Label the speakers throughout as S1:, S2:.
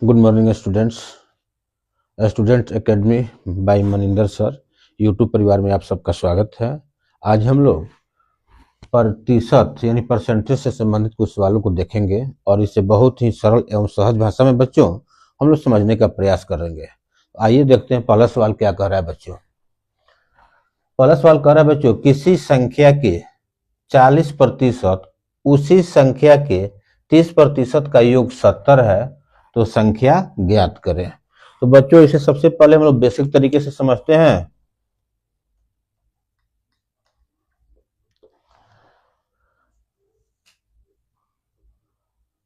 S1: Good morning students. Student academy by Maninder sir YouTube परिवार में आप सबका स्वागत है। आज हम लोग प्रतिशत यानी परसेंटेज से संबंधित कुछ सवालों को देखेंगे और इसे बहुत ही सरल एवं सहज भाषा में बच्चों हम लोग समझने का प्रयास करेंगे। आइए देखते हैं पहला सवाल क्या कह रहा है बच्चों। पहला सवाल कह रहा है बच्चों, किसी संख्या के 40% उसी संख्या के 30% का योग 70 है तो संख्या ज्ञात करें। तो बच्चों इसे सबसे पहले हम लोग बेसिक तरीके से समझते हैं।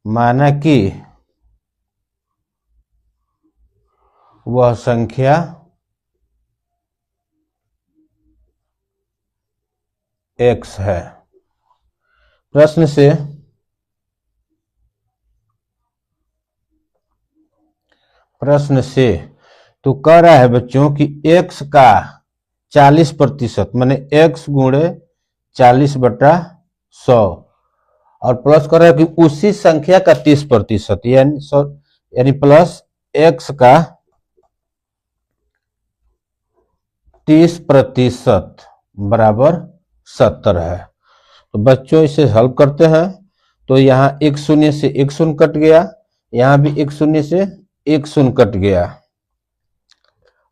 S1: माना कि वह संख्या x है। प्रश्न से तो कह रहा है बच्चों कि x का 40% माने x गुणे 40/100 और प्लस कर रहा है कि उसी संख्या का 30% यानी प्लस x का 30% बराबर 70 है। तो बच्चों इसे हल करते हैं तो यहाँ एक शून्य से एक शून्य कट गया, यहाँ भी एक शून्य से एक शून्य कट गया।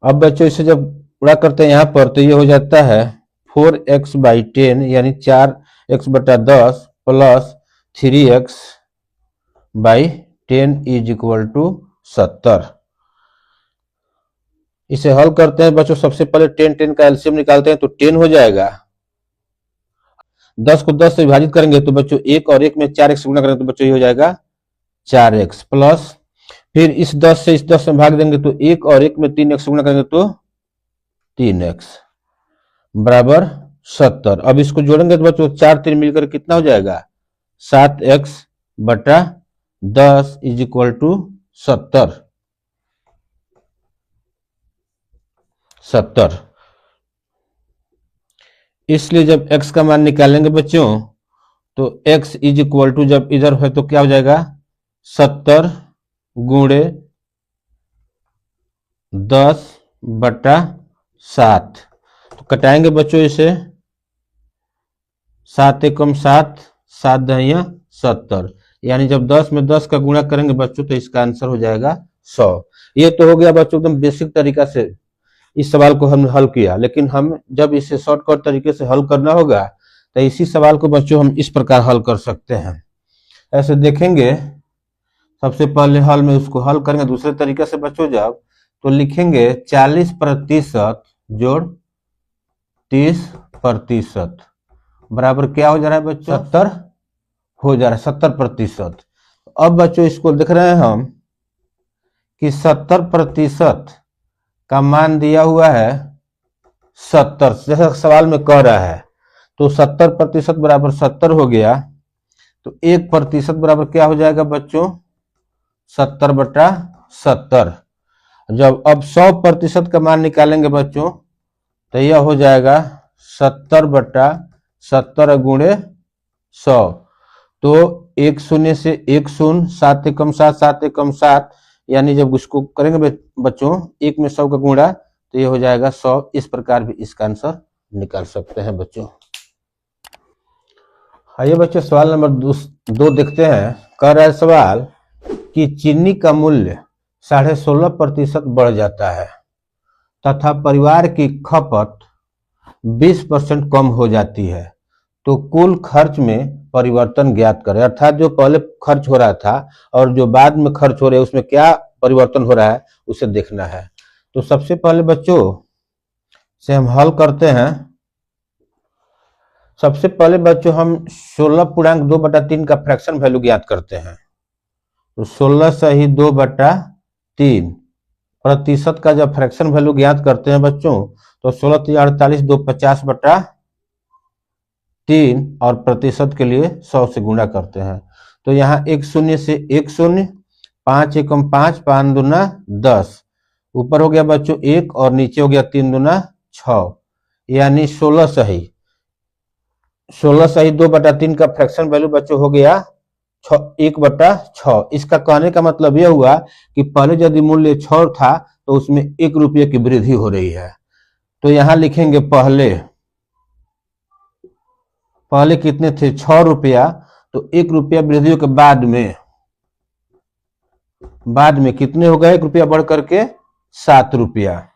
S1: अब बच्चों इसे जब पूरा करते हैं यहाँ पर तो ये हो जाता है 4x/10 यानी 4x/10 प्लस 3x/10 = 70। इसे हल करते हैं बच्चों। सबसे पहले 10 का एलसीएम निकालते हैं तो 10 हो जाएगा। 10 को 10 से विभाजित करेंगे तो बच्चों 1 और 1 में 4x गुणा करेंगे तो बच्चों ये हो जाएगा 4x प्लस फिर इस 10 से इस 10 में भाग देंगे तो 1 और 1 में 3x गुणा करेंगे तो 3x बराबर 70। अब इसको जोड़ेंगे तो बच्चों 4 3 मिलकर कितना हो जाएगा 7x/10 = 70। इसलिए जब x का मान निकालेंगे बच्चों तो x = जब इधर है तो क्या हो जाएगा 70 गुणे 10/7। तो कटाएंगे बच्चों इसे 7 एकम 7 7 दहिया 70 यानी जब 10 में 10 का गुणा करेंगे बच्चों तो इसका आंसर हो जाएगा 100। ये तो हो गया बच्चों एकदम बेसिक तरीका से इस सवाल को हमने हल किया, लेकिन हम जब इसे शॉर्टकट तरीके से हल करना होगा तो इसी सवाल को बच्चों हम इस प्रकार हल कर सकते हैं। ऐसे देखेंगे सबसे पहले हल में उसको हल करेंगे दूसरे तरीके से बच्चों जब तो लिखेंगे 40% जोड़ 30% बराबर क्या हो जा रहा है बच्चों 70 हो जा रहा है 70%। अब बच्चों इसको देख रहे हैं हम कि 70% का मान दिया हुआ है 70 जैसा सवाल में कह रहा है तो 70% बराबर 70 हो गया तो 1% बराबर क्या हो जाएगा बच्चों 70/70। जब अब 100% का मान निकालेंगे बच्चों तो यह हो जाएगा 70/70 गुणे 100। तो एक शून्य से एक शून्य 7 एकम 7 7 एकम 7 यानी जब उसको करेंगे बच्चों 1 में 100 का गुणा तो ये हो जाएगा 100। इस प्रकार भी इसका आंसर निकाल सकते हैं बच्चों। आइए बच्चों सवाल नंबर 2 देखते हैं। कह रहा है सवाल कि चीनी का मूल्य 16.5% बढ़ जाता है तथा परिवार की खपत 20% कम हो जाती है तो कुल खर्च में परिवर्तन ज्ञात करें। अर्थात जो पहले खर्च हो रहा था और जो बाद में खर्च हो रहा है उसमें क्या परिवर्तन हो रहा है उसे देखना है। तो सबसे पहले बच्चों से हम हल करते हैं। सबसे पहले बच्चों हम 16.2/3 का फ्रैक्शन वैल्यू ज्ञात करते हैं। तो 16/2/3 प्रतिशत का जब फ्रैक्शन वैल्यू ज्ञात करते हैं बच्चों तो 16×3 = 48 2 50/3 और प्रतिशत के लिए 100 से गुणा करते हैं। तो यहाँ एक शून्य से एक शून्य 5 एकम 5 5 दूना 10 ऊपर हो गया बच्चों 1 और नीचे हो गया 3 दूना 6 यानी 16 सही 2/3 का फ्रैक्शन वैल्यू बच्चों हो गया 1/6। इसका कहने का मतलब यह हुआ कि पहले यदि मूल्य 6 था तो उसमें 1 रुपये की वृद्धि हो रही है। तो यहां लिखेंगे पहले कितने थे, 6 रुपया, तो 1 रुपया वृद्धि के बाद में कितने हो गए, 1 रुपया बढ़ करके 7 रुपया।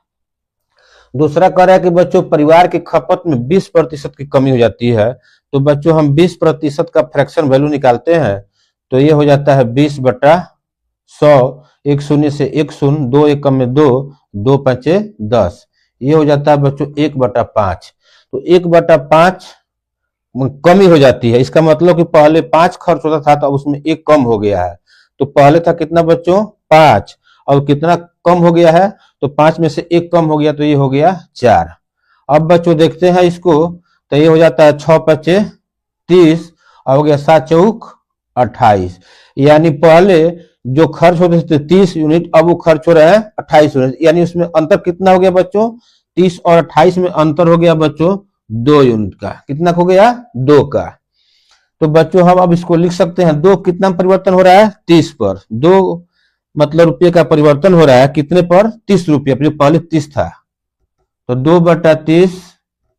S1: दूसरा कह रहा है कि बच्चों परिवार की खपत में 20% की कमी हो जाती है। तो बच्चों हम 20% का फ्रैक्शन वैल्यू निकालते हैं, तो ये हो जाता है 20/100। एक शून्य से एक शून्य, 2 एकम में 2, 2 पंचे 10, ये हो जाता है बच्चों 1/5। तो 1/5 कमी हो जाती है। इसका मतलब कि पहले 5 खर्च होता था तो अब उसमें 1 कम हो गया है। तो पहले था कितना बच्चों, 5, और कितना कम हो गया है, तो 5 में से 1 कम हो गया, तो ये हो गया 4। अब बच्चों देखते हैं इसको, तो ये हो जाता है 6 पचे 30, और हो गया 7 चौक 28। यानी पहले जो खर्च होते थे 30 यूनिट, अब वो खर्च हो रहा है 28 यूनिट। यानी उसमें अंतर कितना हो गया बच्चों, 30 और 28 में अंतर हो गया बच्चों 2 यूनिट का। कितना हो गया, 2 का। तो बच्चों हम अब इसको लिख सकते हैं, 2 कितना परिवर्तन हो रहा है, 30 पर। 2 मतलब रुपये का परिवर्तन हो रहा है कितने पर, 30 रुपये पर, जो पहले 30 था। तो 2/30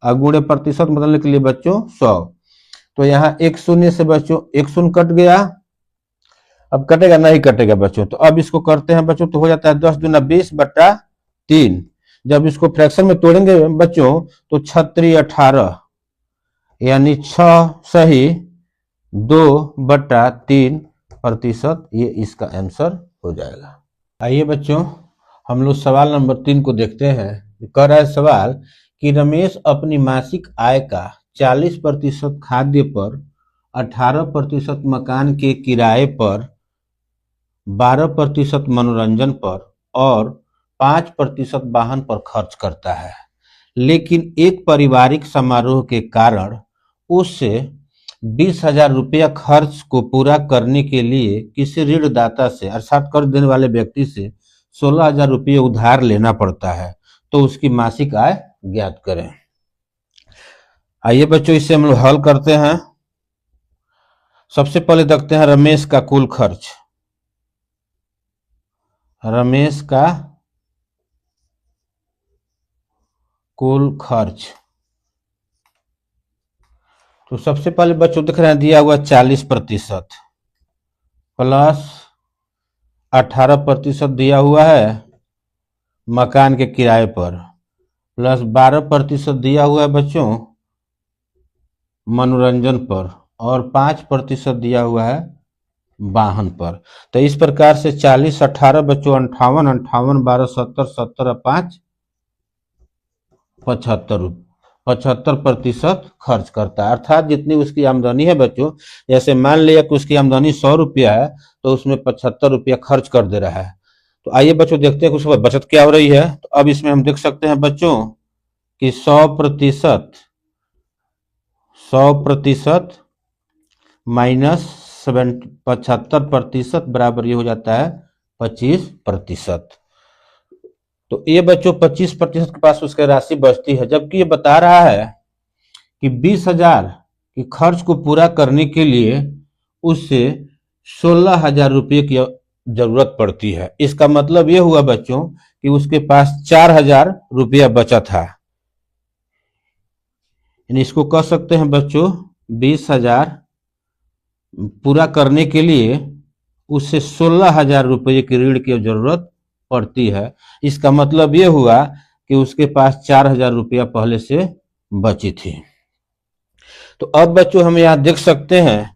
S1: गुणे प्रतिशत बदलने के लिए बच्चों 100। तो यहाँ 1 शून्य से बच्चों 1 शून्य कट गया। अब कटेगा, नहीं कटेगा बच्चों। तो अब इसको करते हैं बच्चों, तो हो जाता है 10 दूना 20/3। जब इसको फ्रैक्शन में तोड़ेंगे बच्चों तो 6 18, यानी 6 सही 2/3%, ये इसका आंसर हो जाएगा। आइए बच्चों हम लोग सवाल नंबर 3 को देखते हैं। कह रहा है सवाल कि रमेश अपनी मासिक आय का 40% खाद्य पर, 18% मकान के किराए पर, 12% मनोरंजन पर और 5% वाहन पर खर्च करता है, लेकिन एक पारिवारिक समारोह के कारण उससे 20,000 रुपया खर्च को पूरा करने के लिए किसी ऋणदाता से अर्थात कर्ज देने वाले व्यक्ति से 16,000 रुपये उधार लेना पड़ता है। तो उसकी मासिक आय ज्ञात करें। आइए बच्चों इसे हम लोग हल करते हैं। सबसे पहले देखते हैं रमेश का कुल खर्च। रमेश का कुल खर्च, तो सबसे पहले बच्चों देख रहे हैं दिया हुआ 40% प्लस 18% दिया हुआ है मकान के किराए पर, प्लस 12% दिया हुआ है बच्चों मनोरंजन पर, और 5% दिया हुआ है वाहन पर। तो इस प्रकार से 40 18 बच्चों 58, 58 12 70, 70 और 5 75% खर्च करता है। अर्थात जितनी उसकी आमदनी है बच्चों, जैसे मान लिया कि उसकी आमदनी 100 रुपया है तो उसमें 75 रुपया खर्च कर दे रहा है। तो आइए बच्चों देखते हैं कि उसके बचत क्या हो रही है। तो अब इसमें हम देख सकते हैं बच्चों कि 100% माइनस 75% बराबर ये हो जाता है 25%। तो ये बच्चों 25% के पास उसकी राशि बचती है, जबकि ये बता रहा है कि 20,000 के खर्च को पूरा करने के लिए उससे 16,000 रुपये की जरूरत पड़ती है। इसका मतलब ये हुआ बच्चों कि उसके पास 4,000 रुपया बचा था। यानी इसको कह सकते हैं बच्चों 20,000 पूरा करने के लिए उससे 16,000 रुपये की ऋण की जरूरत पड़ती है। इसका मतलब ये हुआ कि उसके पास 4,000 रुपया पहले से बची थी। तो अब बच्चों हम यहां देख सकते हैं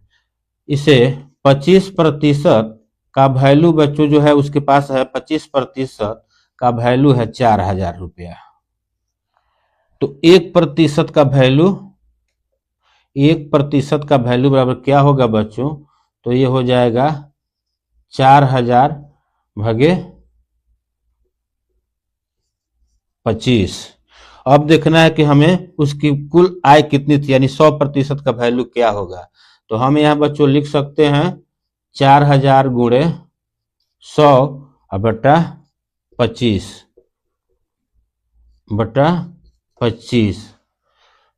S1: इसे 25% का वैल्यू बच्चों जो है उसके पास है, 25% का वैल्यू है 4,000 रुपया। तो 1% का वैल्यू, 1% का वैल्यू बराबर क्या होगा बच्चों, तो ये हो जाएगा 4,000 भागे 25। अब देखना है कि हमें उसकी कुल आय कितनी थी, यानी 100% का वैल्यू क्या होगा। तो हम यहाँ बच्चों लिख सकते हैं 4,000 गुणे 100 बटा 25।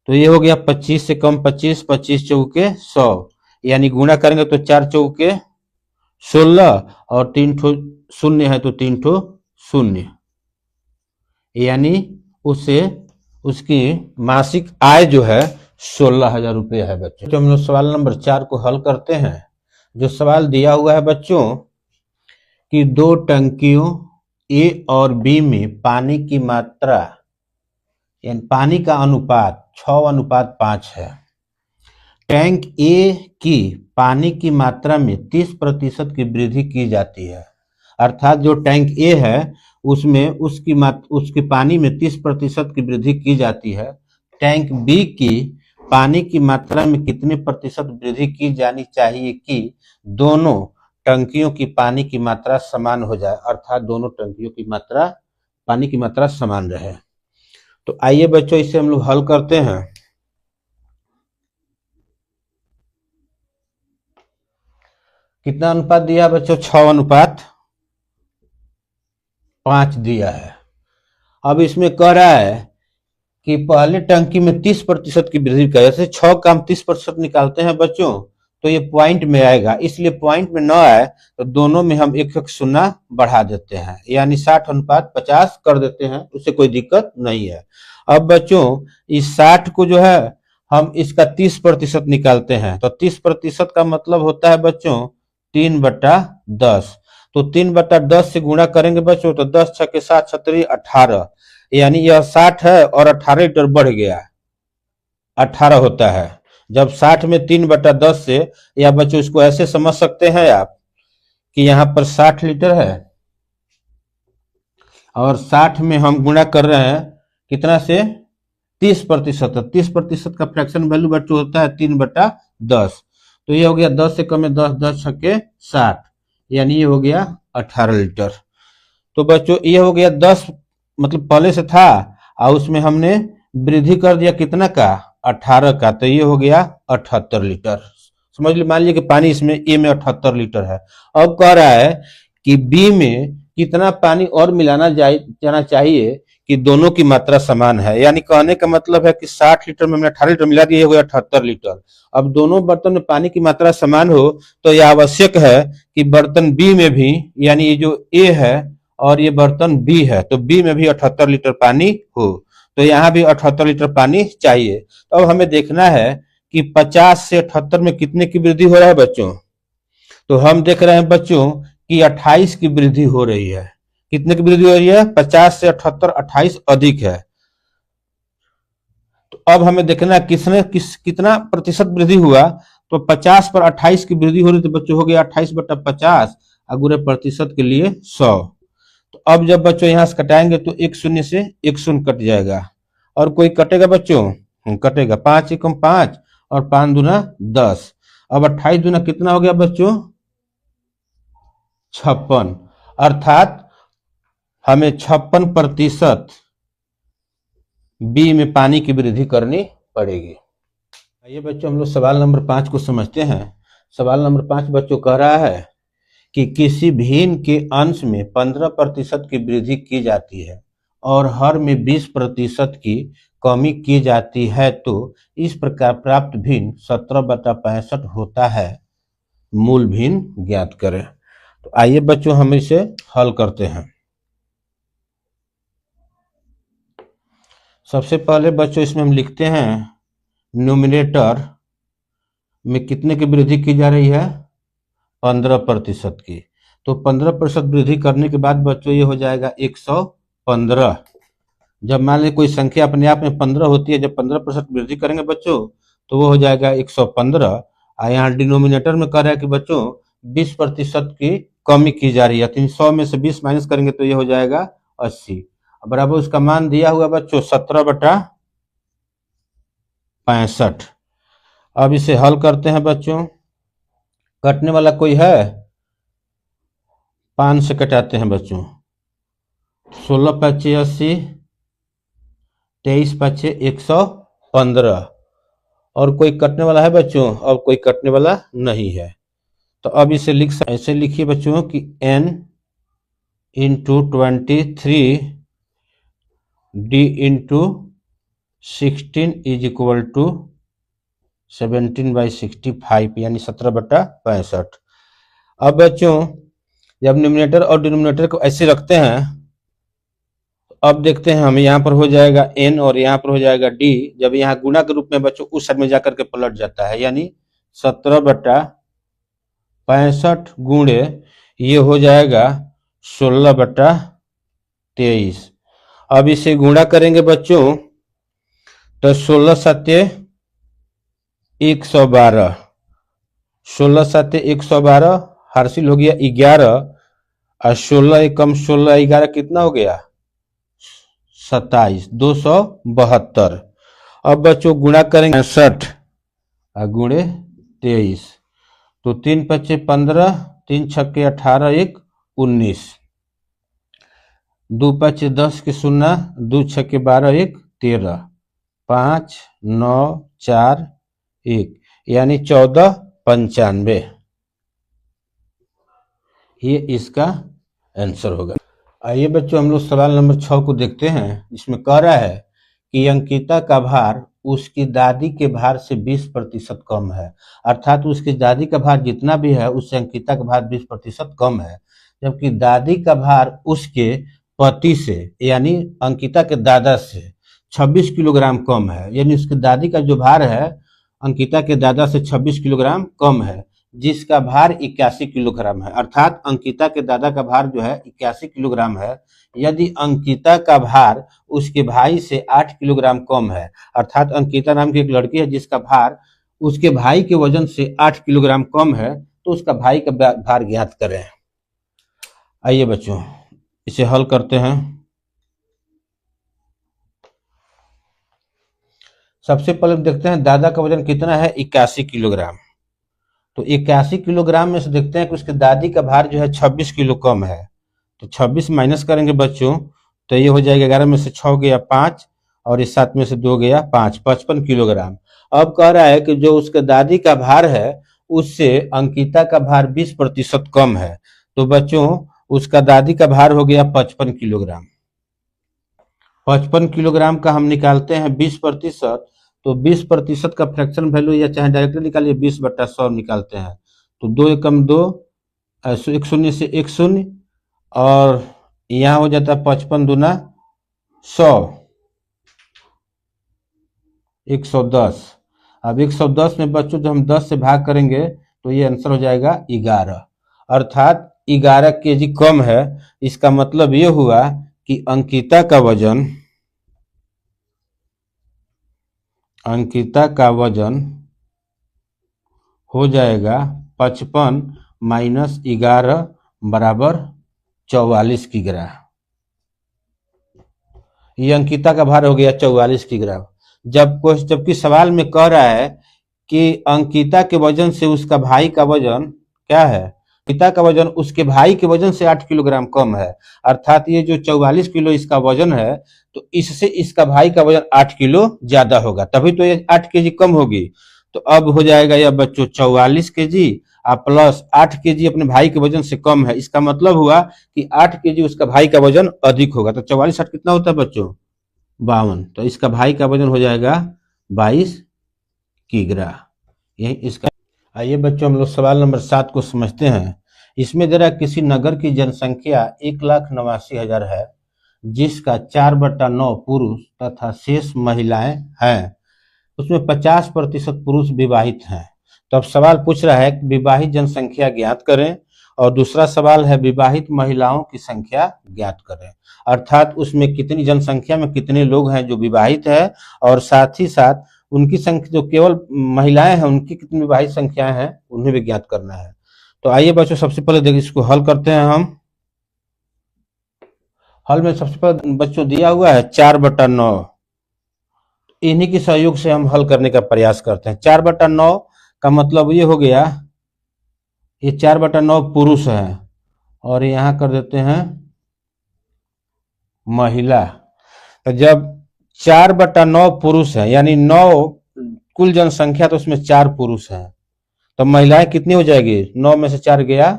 S1: तो ये हो गया 25 से कम 25, 25 चौके 100, यानी गुणा करेंगे तो 4 चौके 16 और 3 ठो शून्य है तो 3 ठो शून्य, यानी उसे उसकी मासिक आय जो है 16,000 रुपये है बच्चों। तो हम लोग सवाल नंबर 4 को हल करते हैं। जो सवाल दिया हुआ है बच्चों कि दो टंकियों ए और बी में पानी की मात्रा यानी पानी का अनुपात 6:5 है। टैंक ए की पानी की मात्रा में 30% की वृद्धि की जाती है, अर्थात जो टैंक ए है उसमें उसकी पानी में 30% की वृद्धि की जाती है। टैंक बी की पानी की मात्रा में कितने प्रतिशत वृद्धि की जानी चाहिए कि दोनों टंकियों की पानी की मात्रा समान हो जाए, अर्थात दोनों टंकियों की मात्रा पानी की मात्रा समान रहे। तो आइए बच्चों इसे हम लोग हल करते हैं। कितना अनुपात दिया बच्चों? 6:5 दिया है। अब इसमें कह रहा है कि पहले टंकी में 30% की वृद्धि का, जैसे 6 का हम 30% निकालते हैं बच्चों तो ये पॉइंट में आएगा, इसलिए पॉइंट में न आए तो दोनों में हम एक शून्य बढ़ा देते हैं, यानी 60:50 कर देते हैं, उससे कोई दिक्कत नहीं है। अब बच्चों इस 60 को जो है हम इसका 30% निकालते हैं तो 30% का मतलब होता है बच्चों 3/10। तो 3/10 से गुणा करेंगे बच्चों तो 10 6 के 7 छतरी 18, यानी यह 60 है और 18 लीटर बढ़ गया, 18 होता है। जब 60 में 3/10 से, या बच्चों इसको ऐसे समझ सकते हैं आप कि यहाँ पर 60 लीटर है और 60 में हम गुणा कर रहे हैं कितना से? 30%। 30% का फ्रैक्शन वैल्यू बच्चों होता है 3/10। तो ये हो गया 10 से कम है 10, 10 छक्के 60, यानी ये हो गया 18 लीटर। तो बच्चों ये हो गया 10, मतलब पहले से था और उसमें हमने वृद्धि कर दिया कितना का? 18 का, तो ये हो गया 78 लीटर। समझ लीजिए, मान लीजिए कि पानी इसमें ए में 78 लीटर है। अब कह रहा है कि बी में कितना पानी और मिलाना जाना चाहिए कि दोनों की मात्रा समान है, यानी कहने का मतलब है कि 60 लीटर में हमने 18 लीटर मिला दिया, हो गया 78 लीटर। अब दोनों बर्तन में पानी की मात्रा समान हो तो यह आवश्यक है कि बर्तन बी में भी, यानी ये जो ए है और ये बर्तन बी है, तो बी में भी 78 लीटर पानी हो, तो यहाँ भी 78 लीटर पानी चाहिए। तो अब हमें देखना है कि 50 से 78 में कितने की वृद्धि हो रहा है बच्चों? तो हम देख रहे हैं बच्चों कि 28 की वृद्धि हो रही है। कितने की वृद्धि हो रही है? 50 से 78, 28 अधिक है। तो अब हमें देखना है कितना प्रतिशत वृद्धि हुआ। तो 50 पर 28 की वृद्धि हो रही, तो बच्चों हो गया 28/50, अगुरे प्रतिशत के लिए 100। तो अब जब बच्चों यहां से कटाएंगे तो एक शून्य से एक शून्य कट जाएगा, और कोई कटेगा बच्चों? कटेगा। 5 एकम 5 और 5 दूना 10। अब 28 दूना कितना हो गया बच्चों? 56, अर्थात हमें 56% बी में पानी की वृद्धि करनी पड़ेगी। आइए बच्चों हम लोग सवाल नंबर 5 को समझते हैं। सवाल नंबर 5 बच्चों कह रहा है कि किसी भिन्न के अंश में 15% की वृद्धि की जाती है और हर में 20% की कमी की जाती है, तो इस प्रकार प्राप्त भिन्न 17/65 होता है। मूल भिन्न ज्ञात करें। तो आइए बच्चों हम इसे हल करते हैं। सबसे पहले बच्चों इसमें हम लिखते हैं न्यूमरेटर में कितने की वृद्धि की जा रही है? 15% की। तो 15% वृद्धि करने के बाद बच्चों ये हो जाएगा 115। जब मान लीजिए कोई संख्या अपने आप में 15 होती है, जब 15% वृद्धि करेंगे बच्चों तो वो हो जाएगा 115। यहाँ डिनोमिनेटर में कह रहा है कि बच्चों 20% की कमी की जा रही है, 300 में से 20 माइनस करेंगे तो ये हो जाएगा 80। बराबर उसका मान दिया हुआ बच्चों 17/65। अब इसे हल करते हैं बच्चों। कटने वाला कोई है? 5 से कटाते हैं बच्चों। 16×5 80, 23×5 115। और कोई कटने वाला है बच्चों? अब कोई कटने वाला नहीं है। तो अब इसे ऐसे लिखिए बच्चों कि n × 23 d × 16 = 17/65 यानी 17/65। अब बच्चों जब न्यूमरेटर और डिनोमिनेटर को ऐसे रखते हैं, अब देखते हैं हम, यहाँ पर हो जाएगा n और यहाँ पर हो जाएगा d। जब यहाँ गुणा के रूप में बच्चों उस साइड में जाकर के पलट जाता है, यानी 17/65 गुणे ये हो जाएगा 16/23। अब इसे गुणा करेंगे बच्चों तो 16 सत्य 112, 16 सत्य 112 हासिल हो गया 11, और 16 एकम 16 11 कितना हो गया 27, 272। अब बच्चों गुणा करेंगे 65 गुणे 23, तो 3 पच्चे 15, 3 छक्के 18, 1 19, 2 पच्चे 10 के 0, 2 छक्के 12, 1 13, 5 9 4 1 यानी 1495। ये इसका आंसर होगा। आइए बच्चों हम लोग सवाल नंबर 6 को देखते हैं, जिसमें कह रहा है कि अंकिता का भार उसकी दादी के भार से 20% कम है, अर्थात उसकी दादी का भार जितना भी है उससे अंकिता का भार 20% कम है, जबकि दादी का भार उसके पति से यानी अंकिता के दादा से 26 किलोग्राम कम है। यानी उसकी दादी का जो भार है अंकिता के दादा से 26 किलोग्राम कम है, जिसका भार 81 किलोग्राम है। अर्थात अंकिता के दादा का भार जो है 81 किलोग्राम है। यदि अंकिता का भार उसके भाई से 8 किलोग्राम कम है, अर्थात अंकिता नाम की एक लड़की है जिसका भार उसके भाई के वजन से 8 किलोग्राम कम है, तो उसका भाई का भार ज्ञात करें। आइए बच्चों इसे हल करते हैं। सबसे पहले देखते हैं दादा का वजन कितना है 81 किलोग्राम। तो 81 किलोग्राम में से देखते हैं कि उसके दादी का भार जो है 26 किलो कम है, तो 26 माइनस करेंगे बच्चों तो ये हो जाएगा 11 में से 6 गया 5 और इस 7 में से 2 गया 5, 55 किलोग्राम। अब कह रहा है कि जो उसके दादी का भार है उससे अंकिता का भार 20% कम है, तो बच्चों उसका दादी का भार हो गया 55 किलोग्राम। 55 किलोग्राम का हम निकालते हैं 20%, तो 20% का फ्रैक्शन वैल्यू या चाहे डायरेक्टली निकालिए 20/100 निकालते हैं, तो 2 एकम 2, 1 शून्य से 1 शून्य, और यहाँ हो जाता है 55 दूना 100, 110। अब 110 में बच्चों जो हम 10 से भाग करेंगे तो ये आंसर हो जाएगा 11, अर्थात 11 केजी कम है। इसका मतलब ये हुआ कि अंकिता का वजन हो जाएगा 55 माइनस 11 बराबर 44 किलोग्राम। ये अंकिता का भार हो गया 44 किलोग्राम। जबकि सवाल में कह रहा है कि अंकिता के वजन से उसका भाई का वजन क्या है, अंकिता का वजन उसके भाई के वजन से 8 किलोग्राम कम है, अर्थात ये जो 44 किलो इसका वजन है तो इससे इसका भाई का वजन 8 किलो ज्यादा होगा, तभी तो ये 8 केजी कम होगी। तो अब हो जाएगा यह बच्चों 44 केजी प्लस 8 केजी अपने भाई के वजन से कम है। इसका मतलब हुआ कि 8 केजी उसका भाई का वजन अधिक होगा। तो 44 8 कितना होता है बच्चों 52, तो इसका भाई का वजन हो जाएगा 22 किलोग्राम। यही इसका। आइए बच्चों हम लोग सवाल नंबर 7 को समझते हैं। इसमें जरा किसी नगर की जनसंख्या 1,89,000 है, जिसका 4/9 पुरुष तथा शेष महिलाएं हैं, उसमें 50% पुरुष विवाहित हैं। तो अब सवाल पूछ रहा है कि विवाहित जनसंख्या ज्ञात करें, और दूसरा सवाल है विवाहित महिलाओं की संख्या ज्ञात करें, अर्थात उसमें कितनी जनसंख्या में कितने लोग हैं जो विवाहित है, और साथ ही साथ उनकी संख्या जो केवल महिलाएं हैं उनकी कितनी विवाहित संख्याएं हैं उन्हें भी ज्ञात करना है। तो आइए बच्चों सबसे पहले देखिए इसको हल करते हैं हम। हल में सबसे पहले बच्चों दिया हुआ है 4/9, इन्हीं के सहयोग से हम हल करने का प्रयास करते हैं। 4/9 का मतलब ये हो गया, ये 4/9 पुरुष है और यहाँ कर देते हैं महिला। तो जब 4/9 पुरुष है यानी 9 कुल जनसंख्या, तो उसमें 4 पुरुष हैं, तो महिलाएं कितनी हो जाएगी, 9 में से 4 गया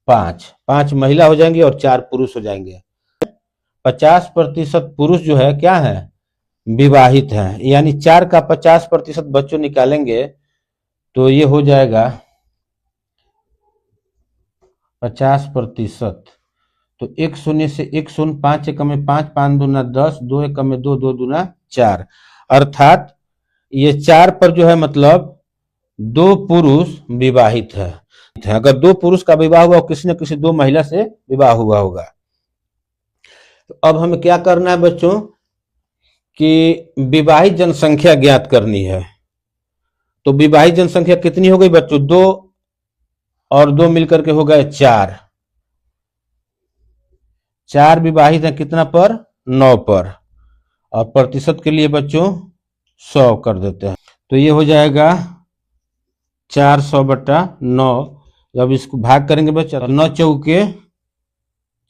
S1: 5 महिला हो जाएंगी और 4 पुरुष हो जाएंगे। 50% पुरुष जो है क्या है विवाहित हैं, यानी 4 का 50% बच्चों निकालेंगे तो ये हो जाएगा 50%। तो 1 शून्य से 1 शून्य, 5 एकम में 5, 5 दूना 10, 2 एकम में 2, 2 दूना 4, अर्थात ये 4 पर जो है मतलब 2 पुरुष विवाहित है। अगर 2 पुरुष का विवाह हुआ, किसी न किसी 2 महिला से विवाह हुआ होगा। तो अब हमें क्या करना है बच्चों कि विवाहित जनसंख्या ज्ञात करनी है। तो विवाहित जनसंख्या कितनी हो गई बच्चों? 2 और 2 मिलकर के हो गए 4। 4 विवाहित है कितना पर? 9 पर। और प्रतिशत के लिए बच्चों 100 कर देते हैं, तो ये हो जाएगा 400/9। जब इसको भाग करेंगे बच्चा, 9 चौके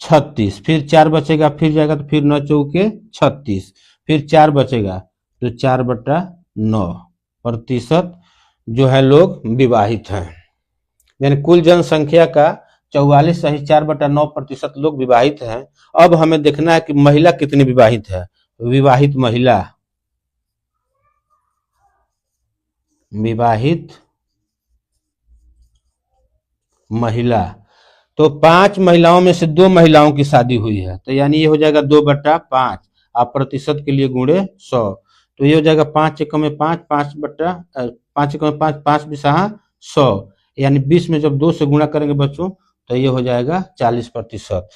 S1: 36, फिर 4 बचेगा, फिर जाएगा तो फिर 9 चौके 36, फिर 4 बचेगा तो 4/9% जो है लोग विवाहित हैं। यानी कुल जनसंख्या का 44.4/9% लोग विवाहित हैं। अब हमें देखना है कि महिला कितनी विवाहित है। विवाहित महिला तो 5 महिलाओं में से 2 महिलाओं की शादी हुई है, तो यानी ये हो जाएगा 2/5। आप प्रतिशत के लिए गुणे 100, तो ये हो जाएगा 5 एकम में 5, 5 एकम में 5, 5 बिसहा 100, यानी 20 में जब 2 से गुणा करेंगे बच्चों तो ये हो जाएगा 40%।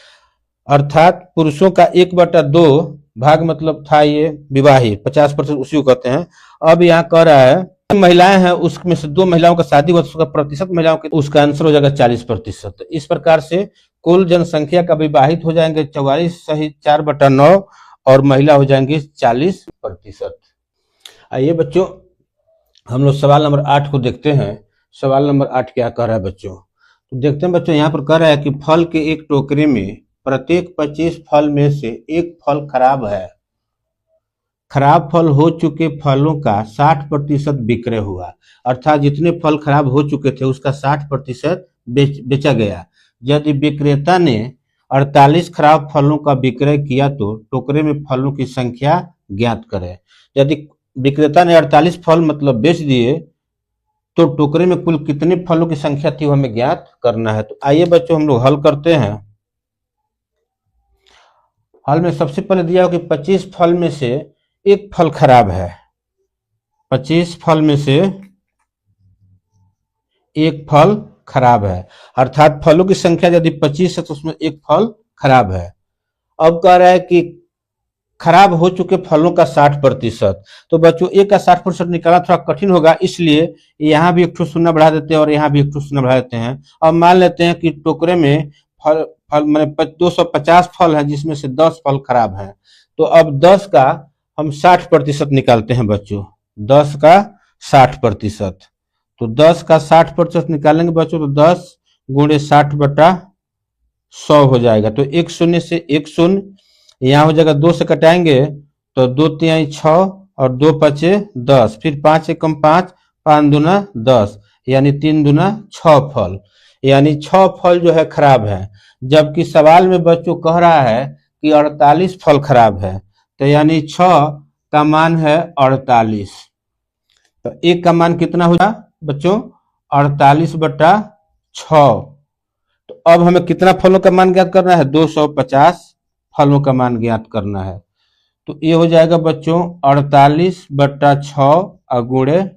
S1: अर्थात पुरुषों का 1/2 भाग मतलब था ये विवाहित, 50% उसी को कहते हैं। अब यहाँ कह रहा है महिलाएं हैं, उसमें से 2 महिलाओं का शादी हुआ, उसका प्रतिशत महिलाओं के, उसका आंसर हो जाएगा 40%। इस प्रकार से कुल जनसंख्या का विवाहित हो जाएंगे 44.4/9 और महिला हो जाएंगे 40%। आइए बच्चों हम लोग सवाल नंबर 8 को देखते हैं। सवाल नंबर 8 क्या कह रहा है बच्चों? तो देखते हैं बच्चों, यहाँ पर कह रहा है कि फल के एक टोकरे में प्रत्येक 25 फल में से एक फल खराब है। खराब फल हो चुके फलों का 60% विक्रय हुआ, अर्थात जितने फल खराब हो चुके थे उसका 60% बेचा गया। यदि विक्रेता ने 48 खराब फलों का विक्रय किया तो टोकरे में फलों की संख्या ज्ञात करें। यदि विक्रेता ने 48 फल मतलब बेच दिए तो टोकरे में कुल कितने फलों की संख्या थी वो हमें ज्ञात करना है। तो आइए बच्चों हम लोग हल करते हैं। हल में सबसे पहले दिया हो कि 25 फल में से एक फल खराब है। 25 फल में से एक फल खराब है, अर्थात फलों की संख्या यदि 25 है तो उसमें एक फल खराब है। अब कह रहा है कि खराब हो चुके फलों का 60%। तो बच्चों एक का 60% निकालना थोड़ा कठिन होगा, इसलिए यहाँ भी एक ठो शून्य बढ़ा देते हैं और यहाँ भी एक ठो शून्य बढ़ा देते हैं। अब मान लेते हैं कि टोकरे में फल मैंने 250 फल है जिसमें से 10 फल खराब है। तो अब 10 का हम 60% निकालते हैं बच्चों, 10 का 60%। तो 10 का 60% निकालेंगे बच्चों तो 10 गुणे 60/100 हो जाएगा। तो 1 शून्य से 1 शून्य, यहाँ हो जाएगा 2 से कटाएंगे तो 2 तिहाई 6 और 2 पचे 10, फिर 5 एकम 5, 5 दूना 10, यानी 3 दूना 6 फल, यानी 6 फल जो है खराब है। जबकि सवाल में बच्चों कह रहा है कि 48 फल खराब है, तो यानी 6 का मान है 48। तो 1 का मान कितना होगा बच्चों? 48/6। तो अब हमें कितना फलों का मान ज्ञात करना है? 250 फलों का मान ज्ञात करना है। तो ये हो जाएगा बच्चों 48/6 गुणे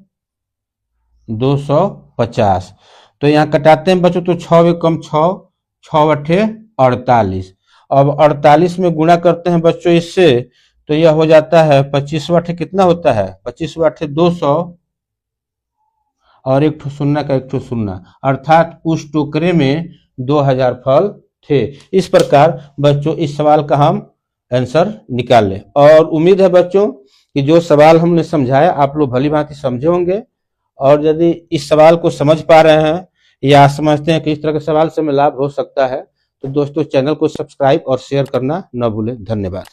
S1: 250। तो यहाँ कटाते हैं बच्चों तो 6 एकम 6, 6 अठे 48। अब 48 में गुणा करते हैं बच्चों इससे, तो यह हो जाता है 25 अठे कितना होता है? 25 अठे 200 और एक ठो शून्य का एक ठो शून्य, अर्थात उस टोकरे में 2000 फल थे। इस प्रकार बच्चों इस सवाल का हम आंसर निकाल लें। और उम्मीद है बच्चों कि जो सवाल हमने समझाया आप लोग भली भांति समझे होंगे। और यदि इस सवाल को समझ पा रहे हैं या समझते हैं कि इस तरह के सवाल से हमें लाभ हो सकता है तो दोस्तों चैनल को सब्सक्राइब और शेयर करना न भूलें। धन्यवाद।